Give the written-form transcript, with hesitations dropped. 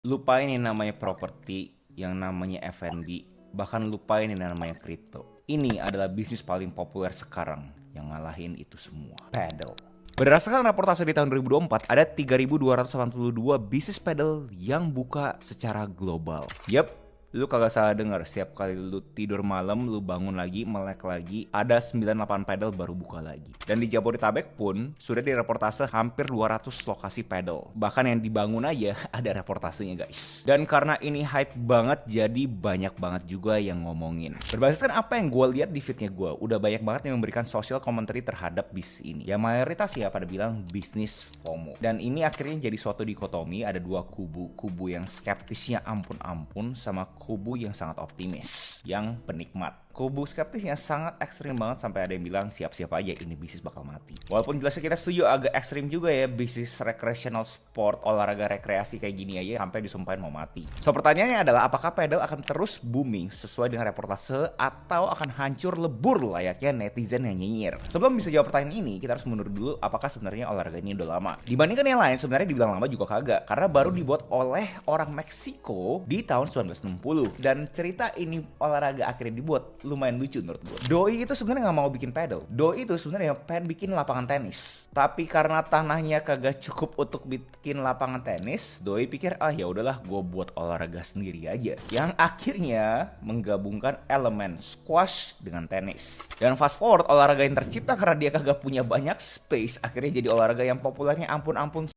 Lupain yang namanya properti, yang namanya F&B, bahkan lupain yang namanya kripto. Ini adalah bisnis paling populer sekarang yang ngalahin itu semua. Paddle. Berdasarkan raportase di tahun 2024, ada 3.282 bisnis paddle yang buka secara global. Yap, lu kagak salah denger. Setiap kali lu tidur malam, lu bangun lagi, melek lagi, ada 98 paddle baru buka lagi. Dan di Jabodetabek pun sudah direportase hampir 200 lokasi paddle. Bahkan yang dibangun aja ada reportasenya guys. Dan karena ini hype banget, jadi banyak banget juga yang ngomongin. Berbasiskan apa yang gue lihat di feednya gue, udah banyak banget yang memberikan social commentary terhadap bisnis ini. Ya mayoritas ya pada bilang bisnis FOMO. Dan ini akhirnya jadi suatu dikotomi, ada dua kubu. Kubu yang skeptisnya ampun-ampun sama kubu yang sangat optimis, yang penikmat. Kubu skeptisnya sangat ekstrim banget sampai ada yang bilang siap-siap aja ini bisnis bakal mati. Walaupun jelasnya kita setuju agak ekstrim juga ya, bisnis recreational sport, olahraga rekreasi kayak gini aja sampai disumpahin mau mati. So pertanyaannya adalah apakah pedal akan terus booming sesuai dengan reportase atau akan hancur lebur layaknya netizen yang nyinyir? Sebelum bisa jawab pertanyaan ini, kita harus mundur dulu apakah sebenarnya olahraga ini udah lama. Dibandingkan yang lain sebenarnya dibilang lama juga kagak, karena baru dibuat oleh orang Meksiko di tahun 1960. Dan cerita ini olahraga akhirnya dibuat lumayan lucu menurut gue. Doi itu sebenarnya nggak mau bikin pedal. Doi itu sebenarnya pengen bikin lapangan tenis. Tapi karena tanahnya kagak cukup untuk bikin lapangan tenis, Doi pikir ya udahlah gue buat olahraga sendiri aja. Yang akhirnya menggabungkan elemen squash dengan tenis. Dan fast forward olahraga yang tercipta karena dia kagak punya banyak space, akhirnya jadi olahraga yang populernya ampun-ampun